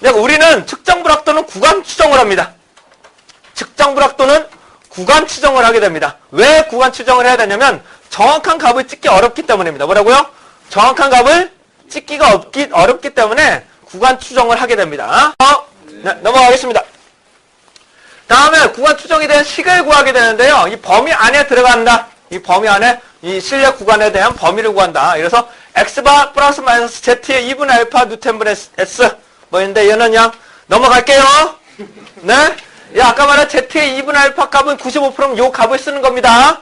우리는 측정 불확도는 구간 추정을 합니다. 측정 불확도는 구간 추정을 하게 됩니다. 왜 구간 추정을 해야 되냐면 정확한 값을 찍기 어렵기 때문입니다. 뭐라고요? 정확한 값을 찍기가 어렵기 때문에 구간 추정을 하게 됩니다. 네, 넘어가겠습니다. 다음에 구간 추정에 대한 식을 구하게 되는데요. 이 범위 안에 들어간다. 이 범위 안에 이 실내 구간에 대한 범위를 구한다. 그래서 x바 플러스 마이너스 z의 2분의 알파 누텐분의 s 뭐인데 얘는 그냥 넘어갈게요. 네? 예, 아까 말한 z의 2분의 알파 값은 95%면 요 값을 쓰는 겁니다.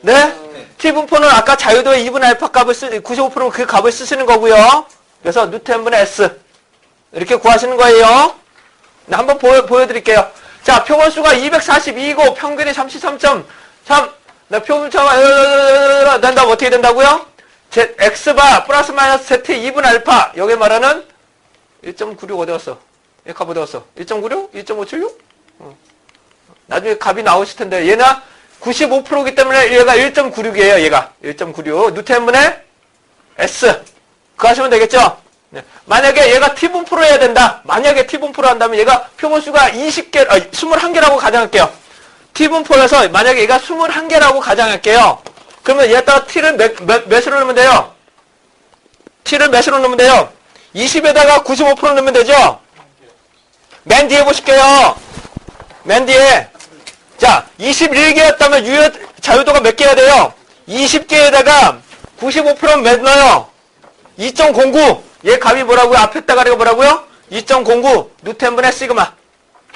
네? t분포는 아까 자유도의 2분의 알파 값을 95%면 그 값을 쓰시는 거고요. 그래서 누텐분의 s 이렇게 구하시는 거예요. 네, 한번 보여드릴게요. 자, 표본수가 242이고 평균이 33.3. 네, 표본수가 된다면 어떻게 된다고요? x바 플러스 마이너스 z의 2분의 알파 여기 말하는 1.96 어디 갔어? 얘 값 어디 갔어? 1.96? 2.576? 나중에 값이 나오실 텐데 얘는 95%이기 때문에 얘가 1.96이에요. 얘가 1.96 뉴턴분의 S 그거 하시면 되겠죠? 네. 만약에 얘가 t분포로 해야 된다. 만약에 t분포로 한다면 얘가 표본수가 21개라고 가정할게요. t분포여서 만약에 얘가 21개라고 가정할게요. 그러면 얘다가 t를 몇으로 넣으면 돼요? t를 몇으로 넣으면 돼요? 20에다가 95% 넣으면 되죠? 맨 뒤에 보실게요. 맨 뒤에. 자, 21개였다면 자유도가 몇 개야 돼요? 20개에다가 95%는 몇 넣어요? 2.09. 얘 값이 뭐라고요? 앞에 따가리가 뭐라고요? 2.09 뉴턴분의 시그마.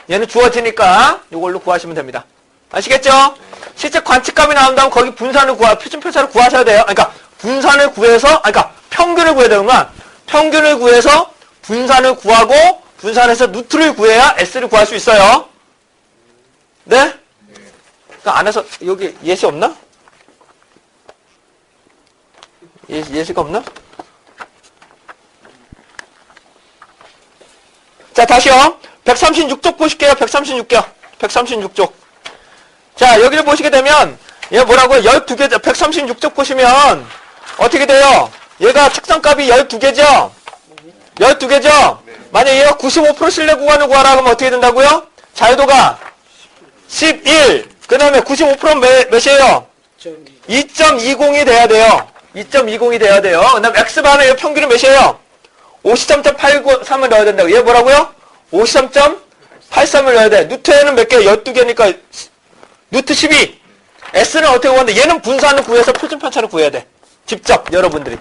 얘는 주어지니까 이걸로 구하시면 됩니다. 아시겠죠? 실제 관측값이 나온다면 거기 분산을 표준편차를 구하셔야 돼요. 그러니까 분산을 구해서, 그러니까 평균을 구해야 되는구나. 평균을 구해서 분산을 구하고 분산해서 루트를 구해야 S를 구할 수 있어요. 네? 그 안에서 여기 예시 없나? 예시가 없나? 자, 다시요. 136쪽 보실게요. 136쪽. 136쪽. 자, 여기를 보시게 되면 얘 뭐라고요? 12개죠. 136쪽 보시면 어떻게 돼요? 얘가 측정값이 12개죠? 12개죠? 만약에 얘가 95% 신뢰 구간을 구하라 하면 어떻게 된다고요? 자유도가 11. 그 다음에 95%는 몇이에요? 2.20이 돼야 돼요. 2.20이 돼야 돼요. 그 다음에 X반의 평균은 몇이에요? 53.83을 넣어야 된다고. 얘 뭐라고요? 53.83을 넣어야 돼. 뉴트에는 몇 개? 12개니까 뉴트 12. S는 어떻게 구하는데 얘는 분산을 구해서 표준편차를 구해야 돼. 직접 여러분들이.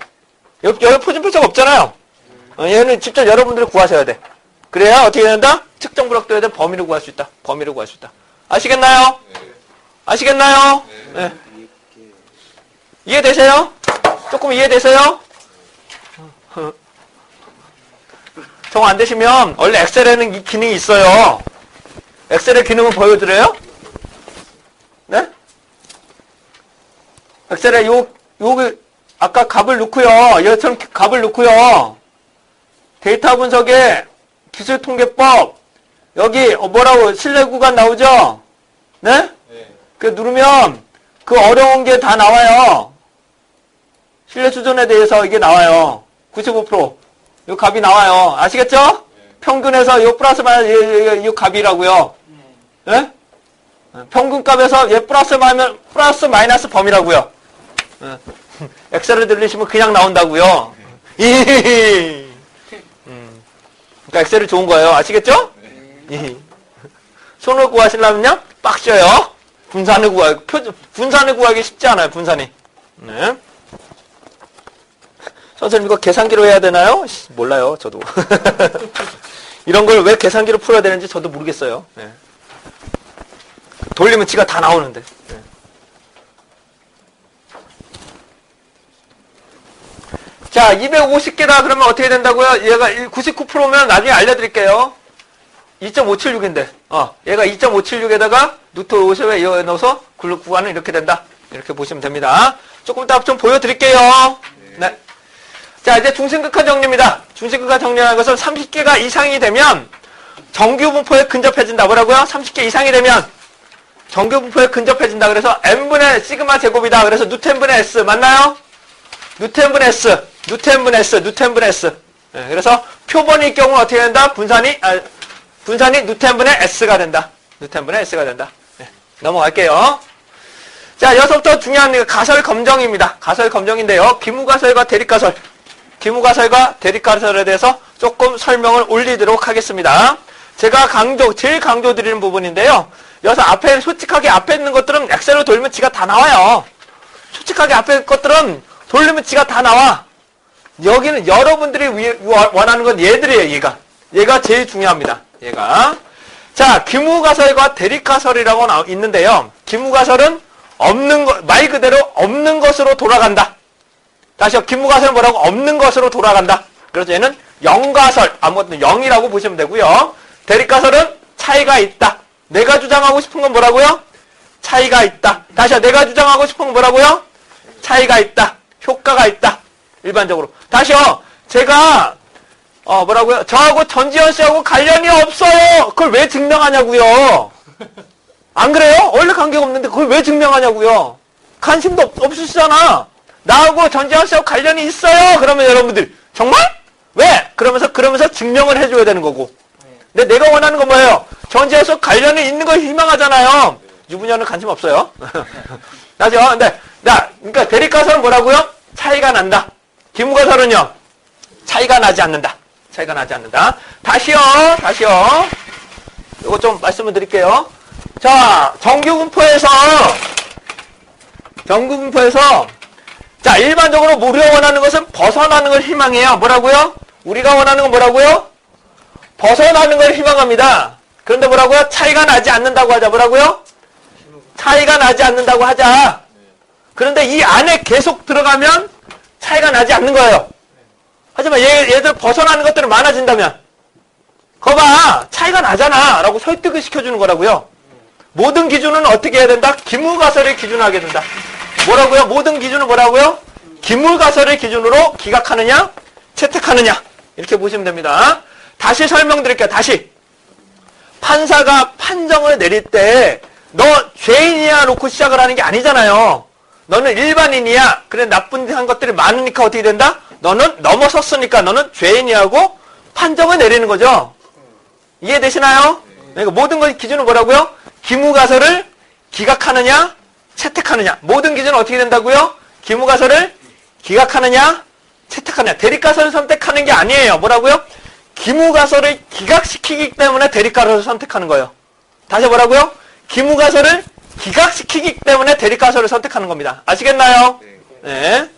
여기 표준편차가 없잖아요. 얘는 직접 여러분들이 구하셔야 돼. 그래야 어떻게 된다? 측정 불확도에 대한 범위를 구할 수 있다. 범위를 구할 수 있다. 아시겠나요? 아시겠나요? 네. 이해되세요? 조금 이해되세요? 정 안 되시면 원래 엑셀에는 이 기능이 있어요. 엑셀의 기능을 보여드려요? 네? 엑셀에 요기 아까 값을 넣고요. 얘처럼 값을 넣고요. 데이터 분석에 기술통계법 여기 뭐라고 신뢰 구간 나오죠? 네? 네. 그 누르면 그 어려운 게 다 나와요. 신뢰 수준에 대해서 이게 나와요. 95%. 요 값이 나와요. 아시겠죠? 네. 평균에서 요 플러스 마이너스 요 값이라고요. 네? 평균값에서 얘 플러스 마이너스 범위라고요. 네. 엑셀을 들리시면 그냥 나온다고요. 그러니까 엑셀이 좋은 거예요. 아시겠죠? 네. 손을 구하시려면요 빡셔요. 분산을 구하기 쉽지 않아요. 분산이. 네. 선생님 이거 계산기로 해야 되나요? 몰라요. 저도. 이런 걸 왜 계산기로 풀어야 되는지 저도 모르겠어요. 네. 돌리면 지가 다 나오는데. 네. 자, 250개다 그러면 어떻게 된다고요? 얘가 99%면 나중에 알려드릴게요. 2.576인데, 얘가 2.576에다가 루트 50에 넣어서 구간은 이렇게 된다. 이렇게 보시면 됩니다. 조금 이따 좀 보여드릴게요. 네. 자, 이제 중심극한 정리입니다. 중심극한 정리라는 것은 30개가 이상이 되면 정규분포에 근접해진다. 뭐라고요? 30개 이상이 되면 정규분포에 근접해진다. 그래서 n분의 시그마 제곱이다. 그래서 뉴턴분의 S 맞나요? 뉴턴분의 S. 네, 그래서 표본일 경우 어떻게 된다? 분산이 누텐분의 S가 된다. 누텐분의 S가 된다. 네, 넘어갈게요. 자, 여기서부터 중요한 게 가설 검정입니다. 가설 검정인데요. 기무가설과 대립가설. 기무가설과 대립가설에 대해서 조금 설명을 올리도록 하겠습니다. 제가 제일 강조드리는 부분인데요. 여기서 솔직하게 앞에 있는 것들은 엑셀로 돌리면 지가 다 나와요. 솔직하게 앞에 것들은 돌리면 지가 다 나와. 여기는 여러분들이 원하는 건 얘들이에요, 얘가 제일 중요합니다. 얘가. 자, 기무가설과 대립가설이라고 있는데요. 기무가설은 말 그대로 없는 것으로 돌아간다. 다시요, 기무가설은 뭐라고? 없는 것으로 돌아간다. 그래서 얘는 영가설, 아무것도 0이라고 보시면 되고요. 대립가설은 차이가 있다. 내가 주장하고 싶은 건 뭐라고요? 차이가 있다. 다시요, 내가 주장하고 싶은 건 뭐라고요? 차이가 있다. 효과가 있다. 일반적으로. 다시요, 제가 뭐라고요? 저하고 전지현 씨하고 관련이 없어요. 그걸 왜 증명하냐고요? 안 그래요? 원래 관계가 없는데 그걸 왜 증명하냐고요? 관심도 없으시잖아. 나하고 전지현 씨하고 관련이 있어요. 그러면 여러분들 정말? 왜? 그러면서 증명을 해줘야 되는 거고. 근데 내가 원하는 건 뭐예요? 전지현 씨하고 관련이 있는 걸 희망하잖아요. 유부녀는 관심 없어요. 나죠? 그러니까 대립가설은 뭐라고요? 차이가 난다. 기무가설은요? 차이가 나지 않는다. 차이가 나지 않는다. 다시요. 이거 좀 말씀을 드릴게요. 자, 정규분포에서 자, 일반적으로 우리가 원하는 것은 벗어나는 걸 희망해요. 뭐라고요? 우리가 원하는 건 뭐라고요? 벗어나는 걸 희망합니다. 그런데 뭐라고요? 차이가 나지 않는다고 하자. 뭐라고요? 차이가 나지 않는다고 하자. 그런데 이 안에 계속 들어가면 차이가 나지 않는 거예요. 하지만 얘들 벗어나는 것들은 많아진다면 거봐, 차이가 나잖아 라고 설득을 시켜주는 거라고요. 모든 기준은 어떻게 해야 된다? 기무가설을 기준하게 된다. 뭐라고요? 모든 기준은 뭐라고요? 기무가설을 기준으로 기각하느냐, 채택하느냐 이렇게 보시면 됩니다. 다시 설명드릴게요. 다시. 판사가 판정을 내릴 때 너 죄인이야 놓고 시작을 하는 게 아니잖아요. 너는 일반인이야. 그래, 나쁜 한 것들이 많으니까 어떻게 된다? 너는 넘어섰으니까 너는 죄인이라고 판정을 내리는 거죠. 이해되시나요? 그러니까 모든 것 기준은 뭐라고요? 기무가설을 기각하느냐, 채택하느냐. 모든 기준은 어떻게 된다고요? 기무가설을 기각하느냐, 채택하느냐. 대립가설을 선택하는 게 아니에요. 뭐라고요? 기무가설을 기각시키기 때문에 대립가설을 선택하는 거예요. 다시 뭐라고요? 기무가설을 기각시키기 때문에 대립가설을 선택하는 겁니다. 아시겠나요? 네.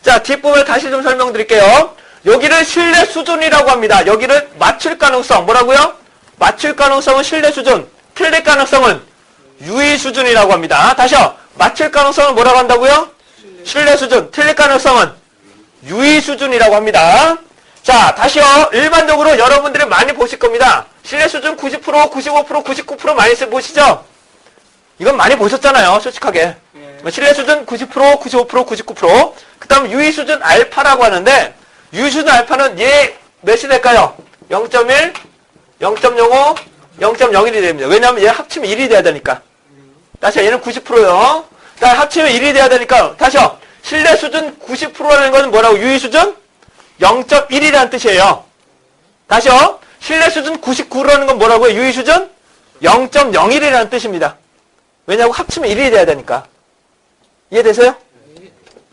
자, 뒷부분을 다시 좀 설명드릴게요. 여기를 신뢰 수준이라고 합니다. 여기를 맞출 가능성. 뭐라고요? 맞출 가능성은 신뢰 수준. 틀릴 가능성은 유의 수준이라고 합니다. 다시요. 맞출 가능성은 뭐라고 한다고요? 신뢰 수준. 틀릴 가능성은 유의 수준이라고 합니다. 자, 다시요. 일반적으로 여러분들이 많이 보실 겁니다. 신뢰 수준 90%, 95%, 99% 많이 보시죠? 이건 많이 보셨잖아요. 솔직하게. 신뢰 수준 90%, 95%, 99%. 그 다음 유의 수준 알파라고 하는데 유의 수준 알파는 얘 몇이 될까요? 0.1, 0.05, 0.01이 됩니다. 왜냐하면 얘 합치면 1이 돼야 되니까. 다시요. 얘는 90%요. 합치면 1이 돼야 되니까. 다시요. 신뢰 수준 90%라는 것은 뭐라고? 유의 수준 0.1이라는 뜻이에요. 다시요. 신뢰 수준 99라는 건 뭐라고요? 유의 수준 0.01이라는 뜻입니다. 왜냐하면 합치면 1이 돼야 되니까. 이해되세요?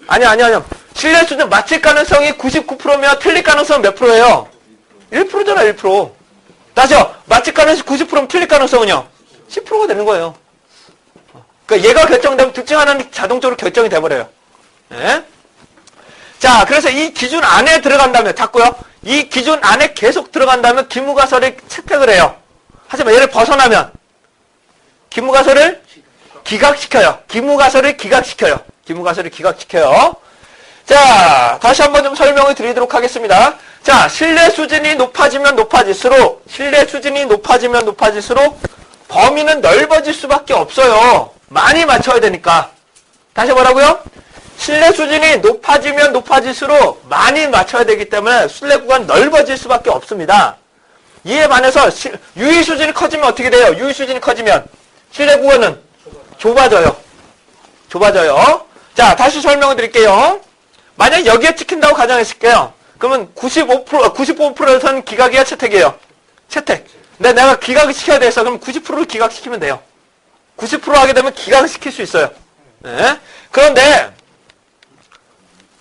아니요. 신뢰 수준 맞힐 가능성이 99%면 틀릴 가능성은 몇 프로예요? 1%잖아, 1%. 다시요. 맞힐 가능성이 90%면 틀릴 가능성은요? 10%가 되는 거예요. 그러니까 얘가 결정되면 둘 중 하나는 자동적으로 결정이 돼버려요. 네? 자, 그래서 이 기준 안에 들어간다면, 자꾸요. 이 기준 안에 계속 들어간다면 기무가설을 채택을 해요. 하지만 얘를 벗어나면 기무가설을 기각시켜요. 기무가설을 기각시켜요. 자, 다시 한번 좀 설명을 드리도록 하겠습니다. 자, 신뢰 수준이 높아지면 높아질수록 범위는 넓어질 수밖에 없어요. 많이 맞춰야 되니까. 다시 뭐라고요? 신뢰 수준이 높아지면 높아질수록 많이 맞춰야 되기 때문에 신뢰 구간이 넓어질 수밖에 없습니다. 이에 반해서 유의 수준이 커지면 어떻게 돼요? 유의 수준이 커지면 신뢰 구간은 좁아져요. 자, 다시 설명을 드릴게요. 만약 여기에 찍힌다고 가정했을게요. 그러면 95%에서는 기각이야, 채택이에요? 채택. 근데 내가 기각을 시켜야 돼서 그럼 90%를 기각시키면 돼요. 90% 하게 되면 기각을 시킬 수 있어요. 네. 그런데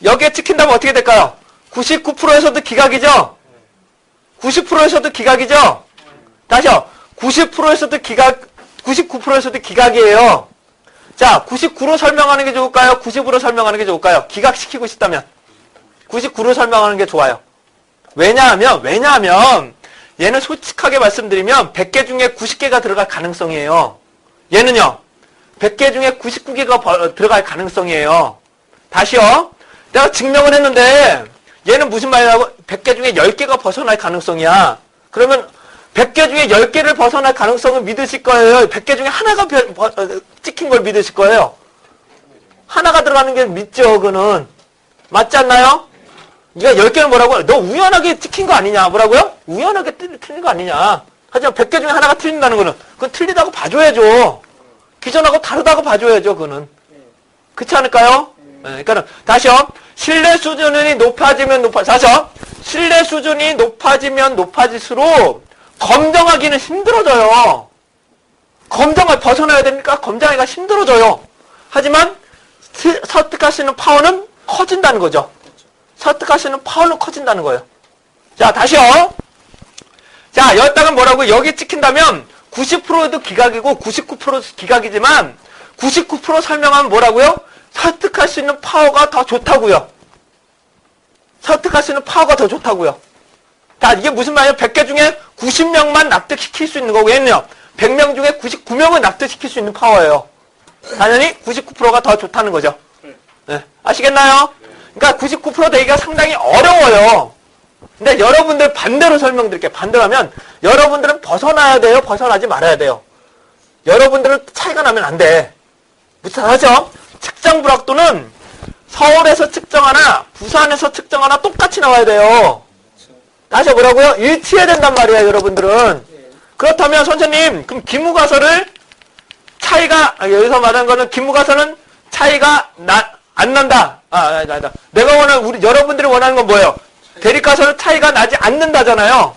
여기에 찍힌다면 어떻게 될까요? 99%에서도 기각이죠? 90%에서도 기각이죠? 다시요. 90%에서도 기각, 99%에서도 기각이에요. 자, 99로 설명하는 게 좋을까요? 90으로 설명하는 게 좋을까요? 기각시키고 싶다면 99로 설명하는 게 좋아요. 왜냐하면 얘는 솔직하게 말씀드리면 100개 중에 90개가 들어갈 가능성이에요. 얘는요. 100개 중에 99개가 들어갈 가능성이에요. 다시요. 내가 증명을 했는데 얘는 무슨 말이라고? 100개 중에 10개가 벗어날 가능성이야. 그러면 100개 중에 10개를 벗어날 가능성을 믿으실 거예요? 100개 중에 하나가 찍힌 걸 믿으실 거예요? 하나가 들어가는 게 믿죠, 그거는. 맞지 않나요? 네가 10개는 뭐라고? 너 우연하게 찍힌 거 아니냐? 뭐라고요? 우연하게 틀린 거 아니냐? 하지만 100개 중에 하나가 틀린다는 거는 그건 틀리다고 봐줘야죠. 기존하고 다르다고 봐줘야죠, 그거는. 그렇지 않을까요? 네, 그러니까 다시요. 신뢰 수준이 높아지면 다시요. 신뢰 수준이 높아지면 높아질수록 검증하기는 힘들어져요. 검증을 벗어나야 되니까 검증하기가 힘들어져요. 하지만 설득할 수 있는 파워는 커진다는 거죠. 설득할 수 있는 파워는 커진다는 거예요. 자, 다시요. 자, 여기다가 뭐라고? 여기 찍힌다면 90%도 기각이고 99%도 기각이지만 99% 설명하면 뭐라고요? 설득할 수 있는 파워가 더 좋다고요. 설득할 수 있는 파워가 더 좋다고요. 자, 이게 무슨 말이에요? 100개 중에 90명만 납득시킬 수 있는 거고요. 100명 중에 99명을 납득시킬 수 있는 파워예요. 당연히 99%가 더 좋다는 거죠. 네. 아시겠나요? 그러니까 99% 되기가 상당히 어려워요. 근데 여러분들 반대로 설명드릴게요. 반대로 하면 여러분들은 벗어나야 돼요? 벗어나지 말아야 돼요? 여러분들은 차이가 나면 안 돼. 무슨 하죠? 측정 불확도는 서울에서 측정하나 부산에서 측정하나 똑같이 나와야 돼요. 다시 뭐라고요? 일치해야 된단 말이에요, 여러분들은. 그렇다면 선생님, 그럼 기무가설을 차이가, 여기서 말하는 거는 기무가설은 차이가 안 난다. 아니다. 내가 원하는, 여러분들이 원하는 건 뭐예요? 대립가설은 차이가 나지 않는다잖아요.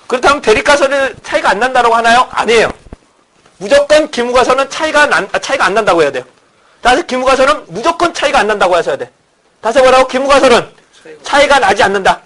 그렇다면 대립가설은 차이가 안 난다라고 하나요? 아니에요. 무조건 기무가설은 차이가 안 난다고 해야 돼요. 다시 기무가설은 무조건 차이가 안 난다고 하셔야 돼. 다시 뭐라고? 기무가설은 차이가 나지 않는다.